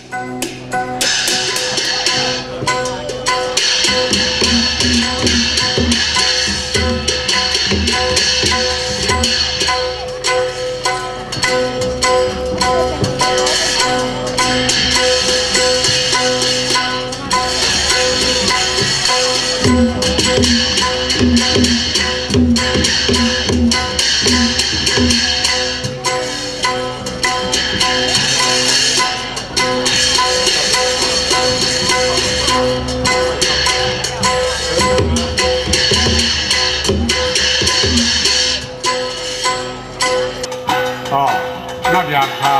นับยันทา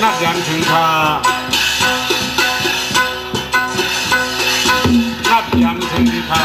นับยันถึงทานับยันถึงทา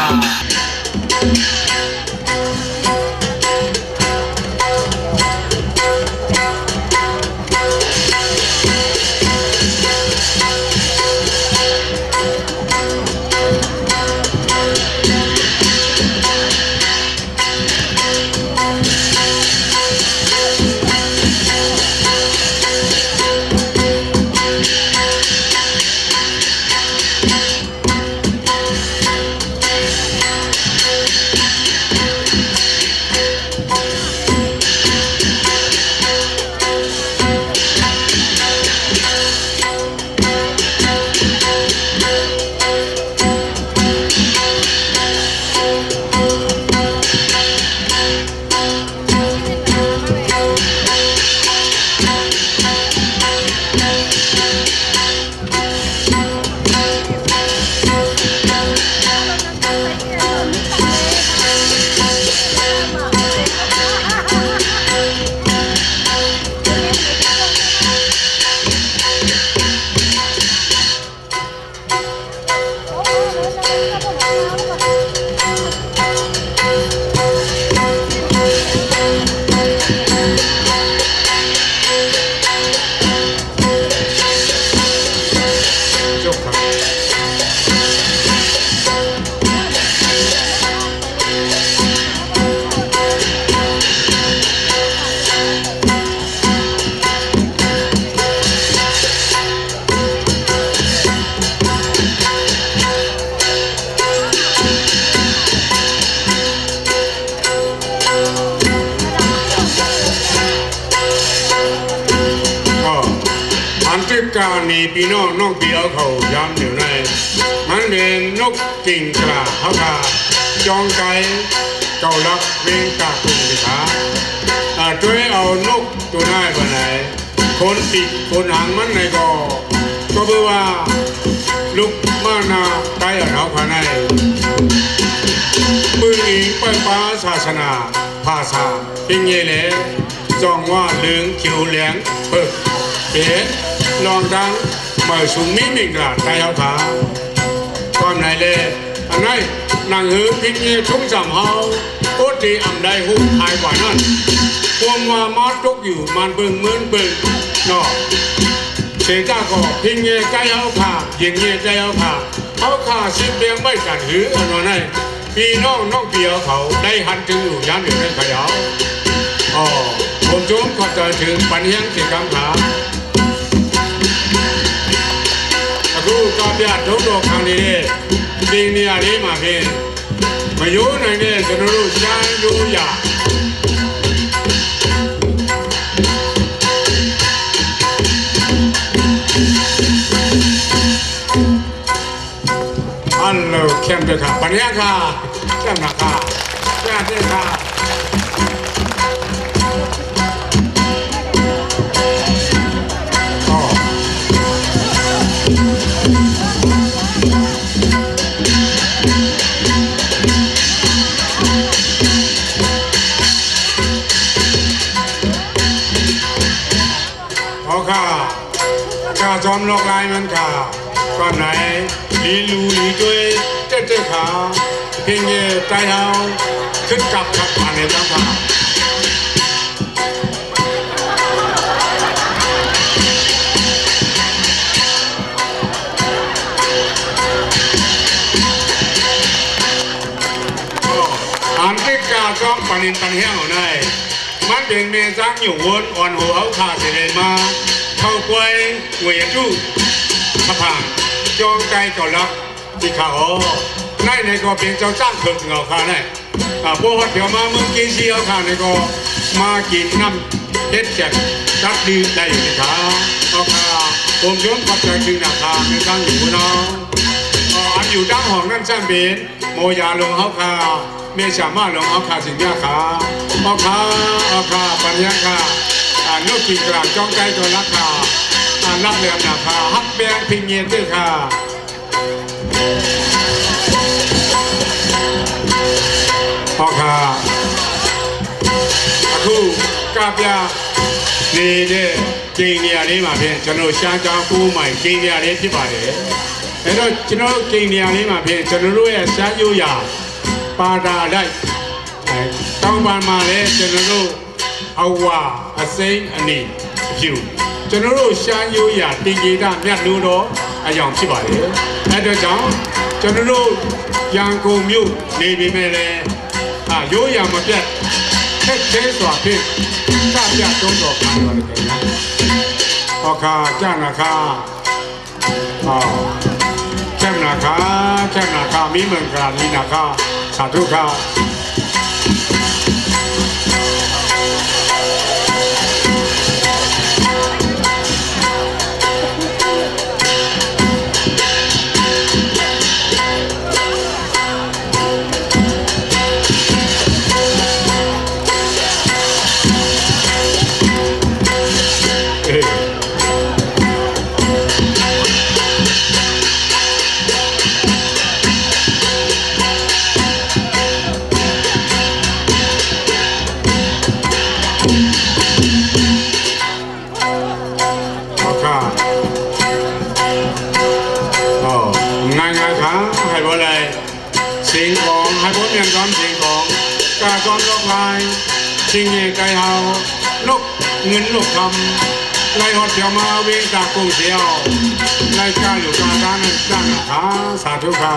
การนี้พี่น้องน้องเปียวเขาย้ำอยู่ในมันเป็นนกกิ่งกระเขาคาจองไก่เก่าลักเวงกาตุงสิขาช่วยเอานกตัวน้อยไปไหนคนติดคนหางมันในก็เพื่อว่าลุกมานาไก่เอาภายในปืนอีกไปป้าศาสนาภาษาเป็นเย่เลยจองว่าเหลืองเขียวแหลงเปิดเอ๋ลองดังมาสูงมิมิกระไตเอาขาความไหนเลยอันไหนนางหือพิจิทุ่งสามเฮาโคตีอ่ำได้หุ้มหายกว่านั้นความว่ามาตกอยู่มันเบิ่งเหมือนเบิ่งนอกเสียจ้าก็พิจิใจเอาขายิงเงี้ยใจเอาขาสิบเลี้ยงไม่กันหืออันนั้นไงพี่น้องเปียวเขาได้หันถึงอยู่ย้ำอยู่ในขยาวผมชมขอใจถึงปัญญาเสียคำถามกูก็เปียทุกดอกครั้งนี้สิ่งนี้อะไรมาเป็นมาอยู่ในนี้จะรู้จักอยู่ยาฮัลโหลเข้มเด็กค่ะปัญญาค่ะเข้มหนักค่ะแก่เด็กค่ะข้าจอมลอกลายมันขาก่อนไหนลีลูลีด้วยเจ๊ขาเพียงเย่ใจเฮาขึ้นกับขับผ่านในตั้งผ่าอันที่กาจอมปนินตันเฮี้ยงเอาได้ม มันเป็นเมจังอยู่วนอ่อนหัวขาดเสด็จมาเข้ากวยเวียจู้ขะพังจองใจก็รักที่เขาในก็เป็นเจ้าจ้างเถิดเงาขาในพวกเดี๋ยวมาเมืองกินซีเอาขาในก็มากินน้ำเฮ็ดแจกจัดดีได้อยู่ที่ขาเอาขาผมย้อนกับใจจึงหนักขาในตั้งอยู่เนาะอันอยู่ด้านห้องนั่นช่างเป็นโมยาลงเขาขาเมียสามารถลงเอาขาสิ่งยาขาเอาขาปัญญาขานุกิกราบจ้องใจตัวรักขารับเรียนหนักขาฮักแบงพิงเย็นด้วยขาเอาขาคู่กับยานี่เด้กินยานี้มาเพียงฉันรู้ช่างจ้างกู้ใหม่กินยานี้ที่บ้านเลยแล้วฉันรู้กินยานี้มาเพียงฉันรู้ว่าฉันอยู่ยาปาดาได้ต้องบานมาเลยฉันรู้เอาว่าเซ็งอันนี้ผิวฉันรู้ฉันอยู่ยาตีกีตาร์เมียรู้ดอกอย่างที่บ้านเลยแล้วจังฉันรู้ยังกูมิวนี่มีแม่เลยอยู่ยามาเพียงแค่เช้าตัวเพียงข้าพเจ้าต้องบอกคำว่าอะไรกันนะโอเคจ้านะคะแค่นะคะมีเมืองกาลีนะคะสาธุค่ะกาจอนลกลายชิงเงไก่เฮาลกเงินลกคำไล่หอดเดียวมาเวงจากกรุงเสียวไล่กาอยู่กาด้านด้านขาสาธุค่ะ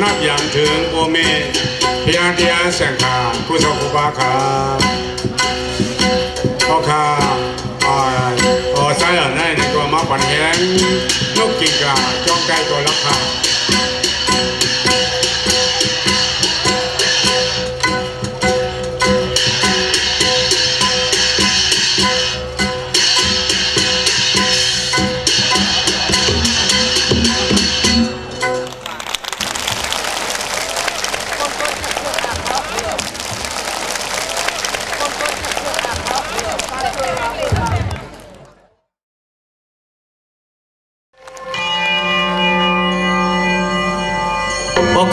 นับอย่างถึงโอเมพยาเดียแสงขากุศลกุบาขาพอขาใช้อะไรในตัวมาปั่นแหงนกกิ่งกาจ้องใจตัวรักขา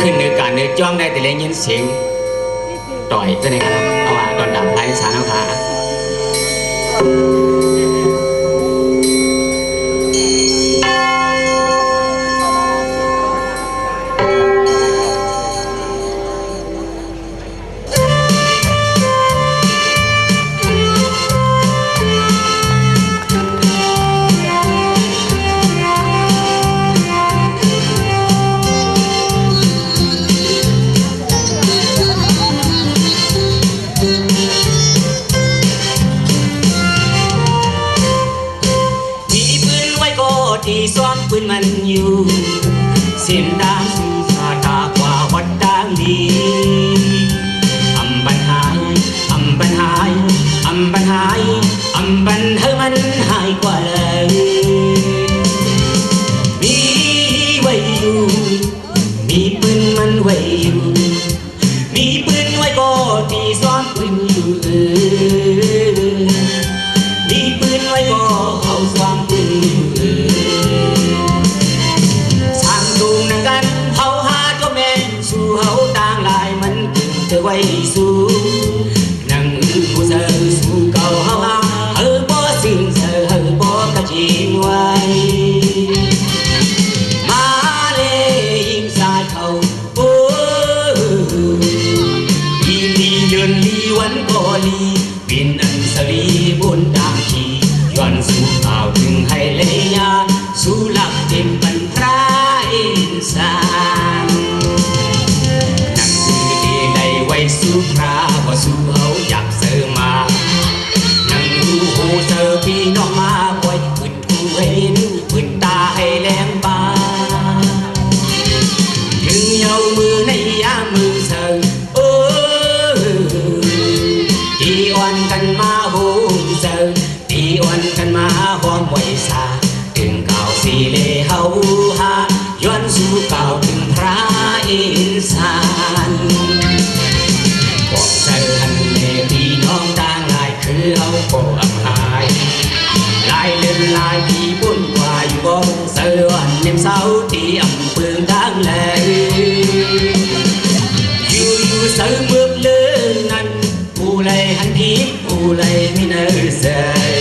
ขึ้นในการเนื้อจ้องได้แต่เลี้ยงยินเสียงต่อยจะในครับเอาว่าตอนดับท้ายสารเอาขาที่ซ้อมปืนมันอยู่เสียงดังสาตากว่าวัดดังดีอำบันหายอำบันหายอำบันหายอำบันเธอมันหายกว่าเลยมีไว้อยู่มีปืนมันไว้อยู่มีปืนไว้ก็ที่ซ้อมปืนอยู่ ơ quay su nâng cô giờ su cầu hao ha hơ bó xương giờ hơ bó cả chín quay má lê in xa thầu ô đi đi đơn đi quán có ly viên ân sơ ly bốn đàng chi doan su cao từng hay lê nha su lạc thêm bần phá in xa quay su ra và su hấu chặt sơ mà nâng hú sơ phi nó ma quay quỳnh cu hay nữ quỳnh ta hay lem ba nhưng nhau mưa này á mưa sơ ô đi oan căn ma hôn sơ đi oan căn ma hoang quay xa từng cao xì lê hấu ha doan su cao từng phá in sanบอกเธอทันเลพี่น้องต่างลายคือเอาโปอับหายลายเลื่อนลายพี่บุญกว่าอยู่บ่เสือวันเนียมเสาที่อำเภอดังเลยอยู่เสือเมืองเลื่อนนั้นผู้ไรหันทิพผู้ไรไม่เนอเสย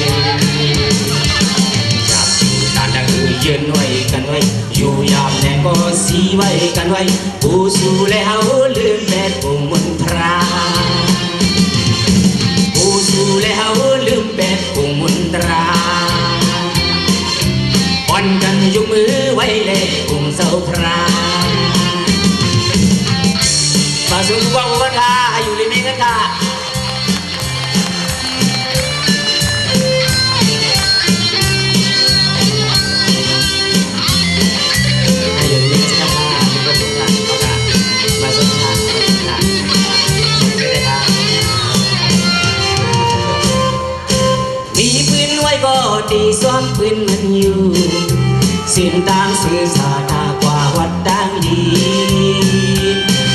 จับอยู่ตาดังยืนไว้กันไว้อยู่ยามแน่ก็สีไว้กันไว้ผู้สู้แล้วลืมแต่ผู้มนตราผู้สู้แล้วลืมแบบผู้มนตราอ่อนกันยกมือไว้เลยกุ่มเสาพระฝากส่งความวันค่ะอยู่ริมนี้กันค่ะก็ดีซ้อมปืนมันอยู่สิ้นตามสื่อสาดากว่าวัดดังดี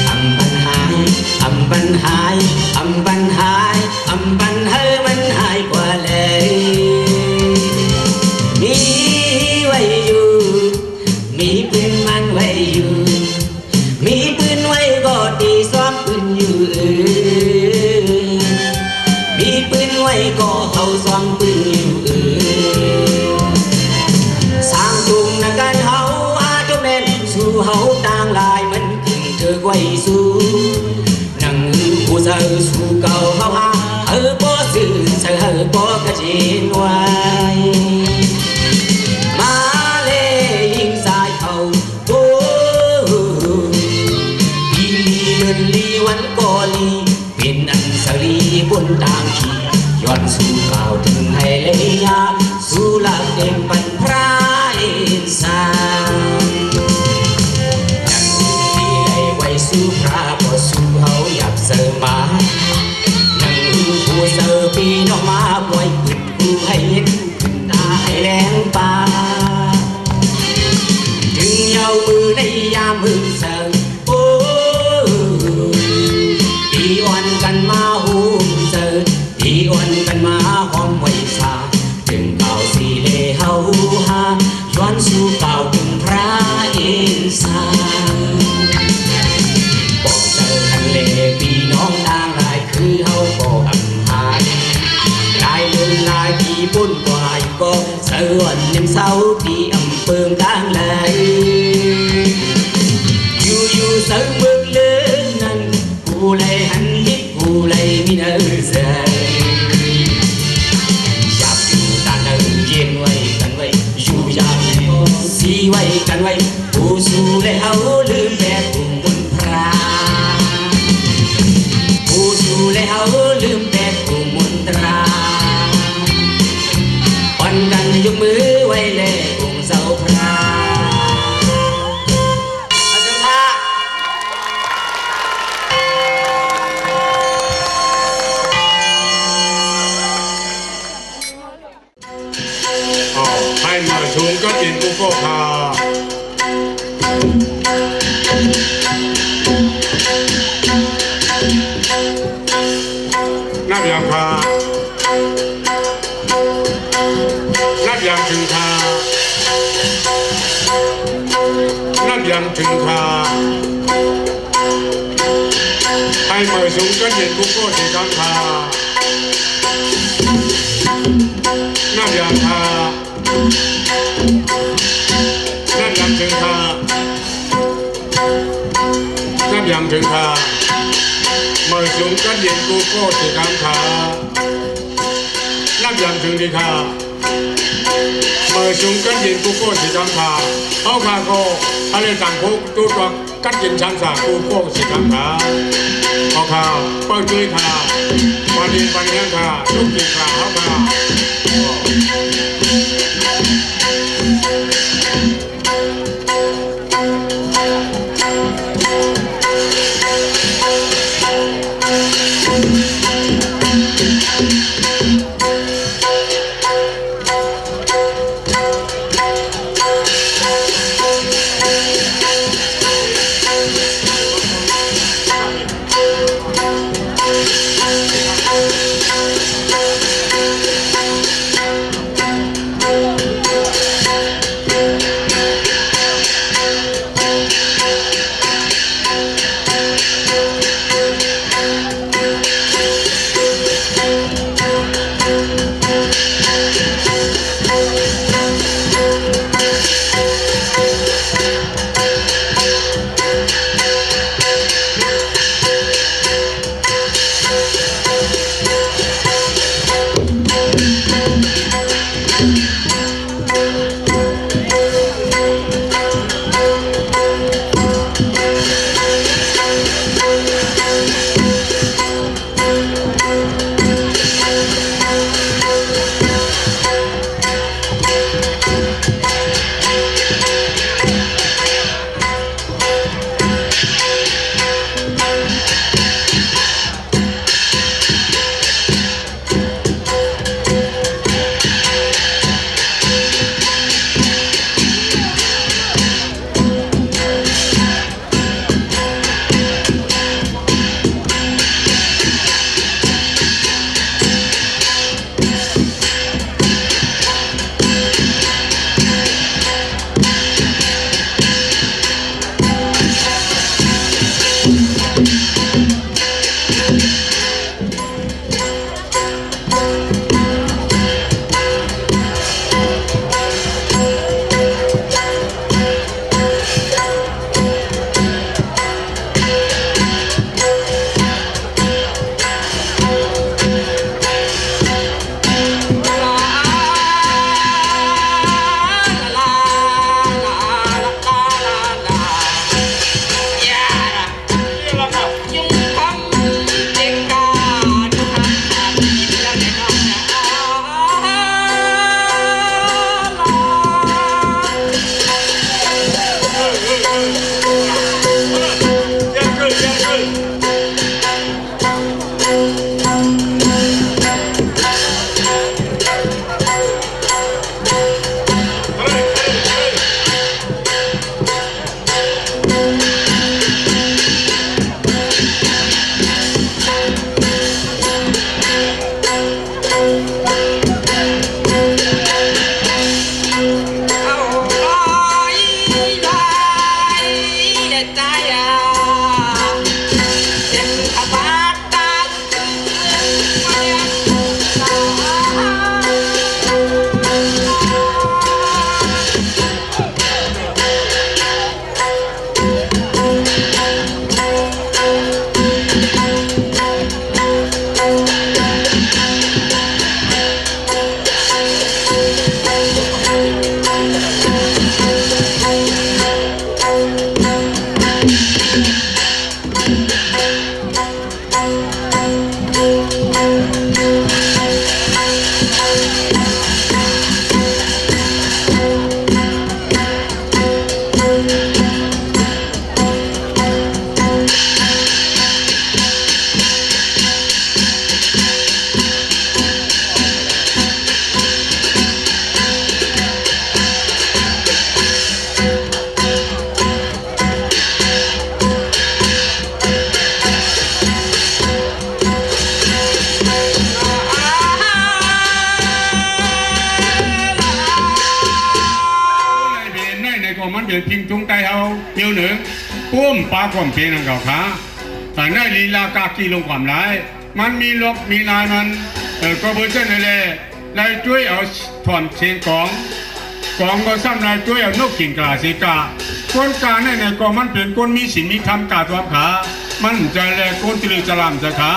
อำบันหายอำบันหายอำบันหายอำบันเฮมันหายกว่าเลยมีไว้อยู่มีปืนมันไว้อยู่มีปืนไว้ก็ดีซ้อมปืนอยู่มีปืนไว้ก็เขาซ้อมปืนอยู่สร้างตุงนักการเฮาอาจเมนสู่เฮาต่างลายมันขึ้นเธอไว้สู่นั่งผู้เสือสู่เก่าเฮาหาบ่ซื่อเสือบ่กระจินไว้มาเลยยิงสายเขาโอ้ลีเลื่อนลีวันก็ลีเป็นอันสลีบนต่างขีย้อนสู่เก่าถึงให้เลยยาสู่หลักเต็มปันพระอินทรายังที่ได้ไว้สู่พระบ่สู่เฮาอยากเสริมมายังผู้เสริมพี่น้องมาปล่อยขึ้นผู้ให้เห็นตาให้แรงป่าถึงเยามือในยามมือเสริมโอ้อีวันกันมาหูเสริมอีวันกันมาห้องไว้ซาถึงเก่าสีเลเฮาหาย้อนสู่เก่าถึงพระอินทราบอกเจอทันเลพี่น้องต่างลายคือเฮาบอกอำหายลายเลื่อนลายพี่ปุ่นกว่าอยู่ก็เสือวันเนียมเสาที่อำเภอดังเลยอยู่เสือเมืองเลื่อนนั้นผู้ไรหันยิบผู้ไรมีเนื้อเสยจับอยู่ตาเดินเย็นไว้กันไว้อยู่ยามสีไว้กันไว้ผู้สู้แล้วลืมแบบผู้มนตราผู้สู้แล้วลืมแบบผู้มนตราอ่อนกันยกมือไว้เลยกุ่มเสาพระให้มาชุมก็กินกุโกคานับยามคานับยามถึงคานับยามถึงคาให้ เหมยสูงก็เย็นกูโก้สีกังคาน้ำยางคาน้ำยางถึงคาน้ำยางถึงคาเหมยสูงก็เย็นกูโก้สีกังคาน้ำยางถึงดีคาเหมยสูงก็เย็นกูโก้สีกังคาเอาคาโกอะไรต่างพวกตัวตัวกัดเย็นชันสากูโก้สีกังคาเอาคาเปิดด้วยคาวันนี้วันนี้คาลูกจีคาเอาคาเดือดพิงจุงใจเอาเดียวหนึ่งปุ้มปลาความเพียงของเขาขา นั่นลีลากากีลงความร้ายมันมีลบมีลายมันก็เบอร์เช่นนั่นแหละนายช่วยเอาถอนเชียงของก็ซ้ำนายช่วยเอานกกิ่งกลาสีกาคนกาในก็มันเป็นคนมีศีลมีธรรมกาตัวขามันใจแลคนตรึกจรามจะขา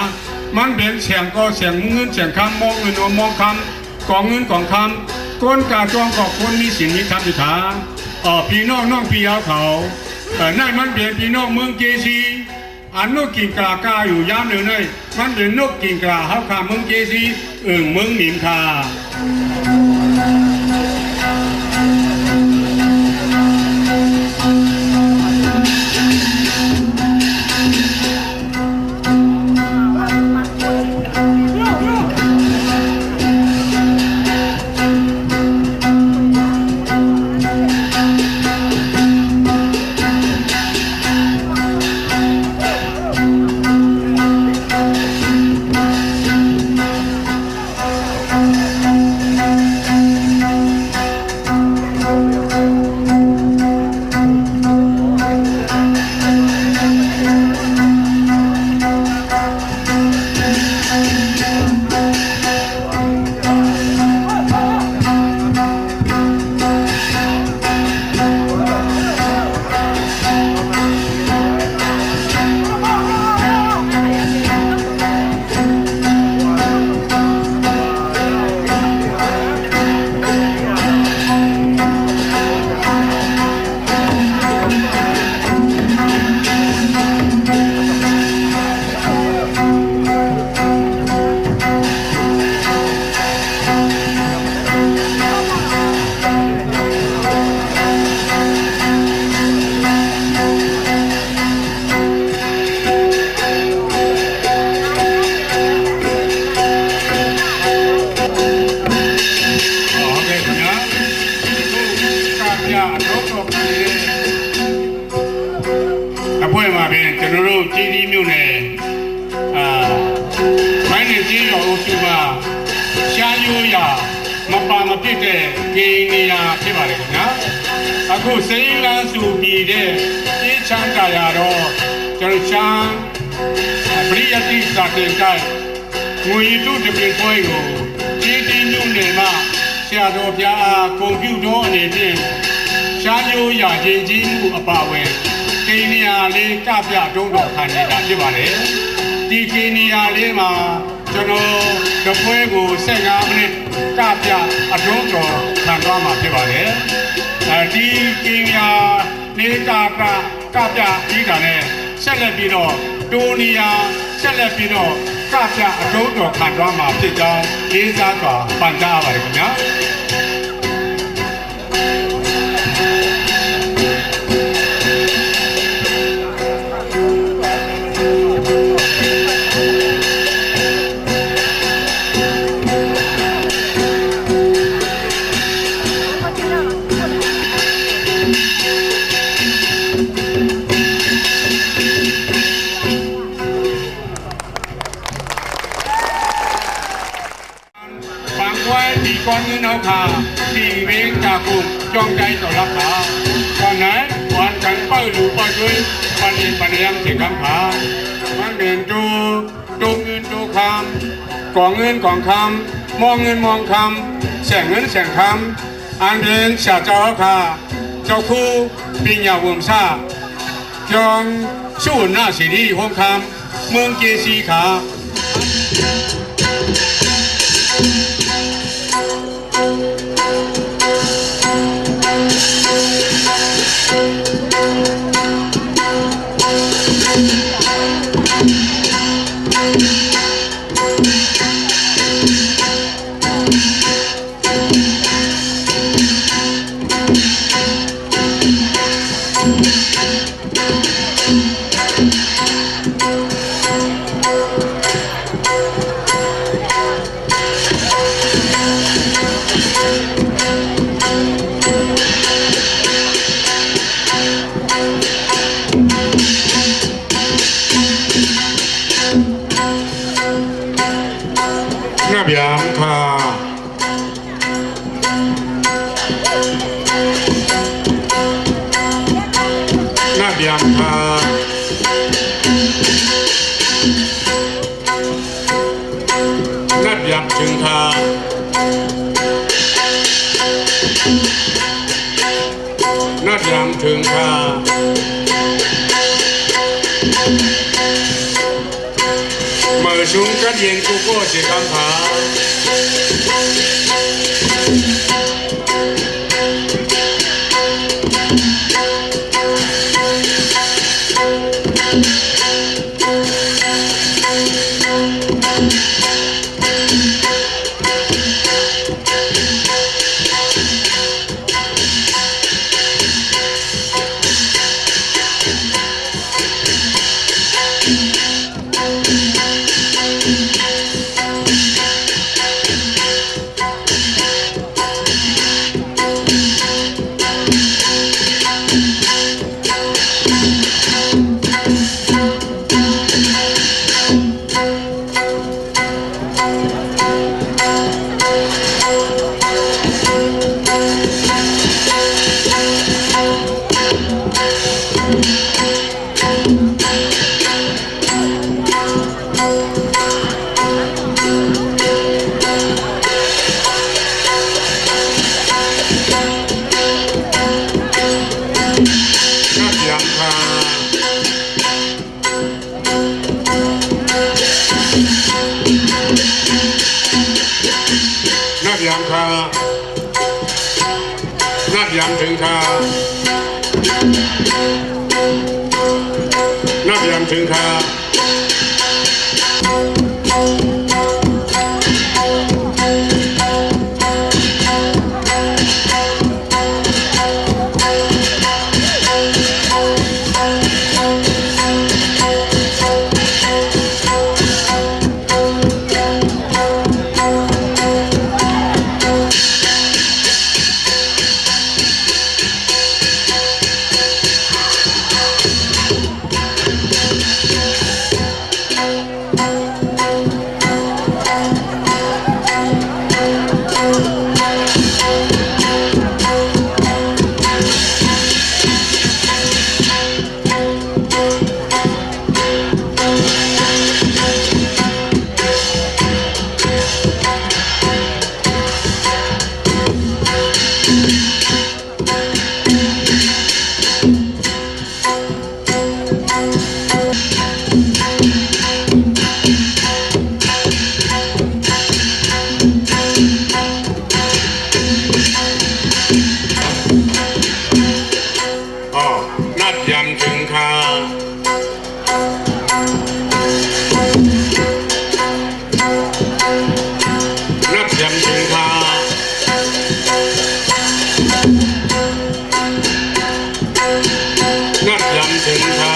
มันเป็นเสียงก็เสียงเงินเสียงคำมองเงินมองคำของเงินของคำคนกาจองกับคนมีศีลมีธรรมอยู่ขาพี่น้องพี่เอาเขานั่นมันเป็นพี่น้องเมืองเกซีอันนกกิ่งกลากาอยู่ย่ามหนึ่งเลยมันเป็นนกกิ่งกลาเขาขาเมืองเกซีเมืองหนิมคาအဖွဲ့မှာပြင်ကျွန်တော်တို့ကြီးကြီးမြို့နယ်မိုင်းနေကြီးရောအုပ်စုမှာရှားရိုးရမပါမဖြစ်တဲ့ဂိမ်းနေရာဖြစ်ပါလေခင်ဗျာအခုစိန်လန်းစုပြည်တဲ့အေးချမ်းသာရတော့ကျွန်တော်ချမ်းပရိယတိစာတင်ကိုက်ငွေတုတပိပွဲကိုကြီးကြီးမြို့နယ်မှာဆရာတော်ဘုရားကွန်ပျူတာအနေဖြင့်ရှားရိုးရခြင်းကြီးမှုအပါဝင်ကိန်းနေရာလေးကပြတုံးတော်ခံနေတာဖြစ်ပါတယ်ဒီကိန်းနေရာလေးမှာကျွန်တော်တပွဲကို15မိနစ်ကပြအတုံးတော်ခံသွားမှာဖြစ်ပါတယ်ဒီကိန်းနေရာလေးကပြပြီးတာနဲ့ဆက်လက်ပြီးတော့တိုးနေရာဆက်လက်ပြီးတော့ကပြအတုံးတော်ခံသွားမှာဖြစ်ကြောင်းလေးစားစွာပန်ကြားပါတယ်ခင်ဗျာก่อนเงินเอาขาที่เวงจากกลุ่มจองใจต่อรับขาก่อนไหนวันกันเป้าหลูป้าช่วยปันเองปันยังเสียคำขามันเดินจูเงินจูคำกองเงินกองคำมองเงินมองคำแสงเงินแสงคำอันเดินเสียเจ้าขาเจ้าคู่ปีญาเวิมซาจองสู้หน้าสีดีห้องคำเมืองเกซีขา ยับถึงคานัดยำถึงคาเมื่อชุมกัดเย็นกูโก้สิคำผานัดยำคานัดยำถึงคานัดยำถึงคานัดยำถึงคานัดยำถึงคานัดยำถึงคา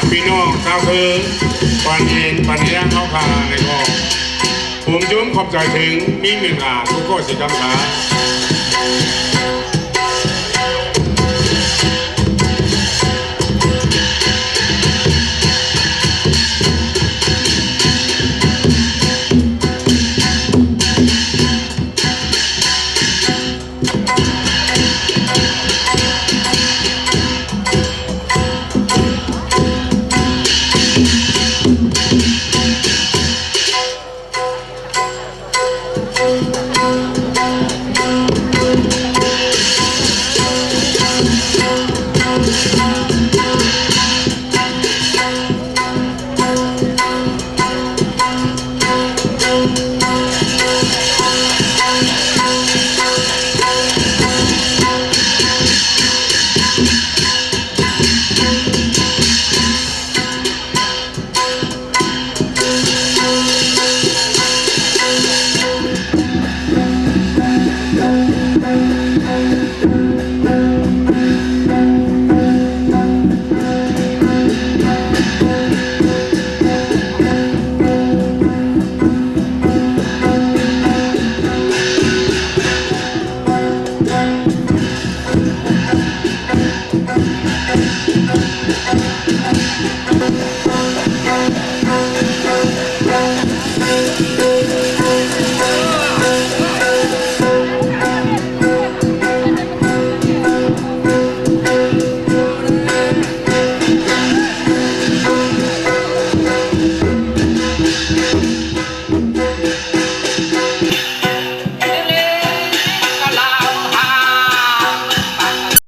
พี่น้องชาวเพิงปันเย็นปันเลี้ยงเขาพาในกองผมจุ้มขอบใจถึงมีหนึ่งทุกข้อสิคำถาม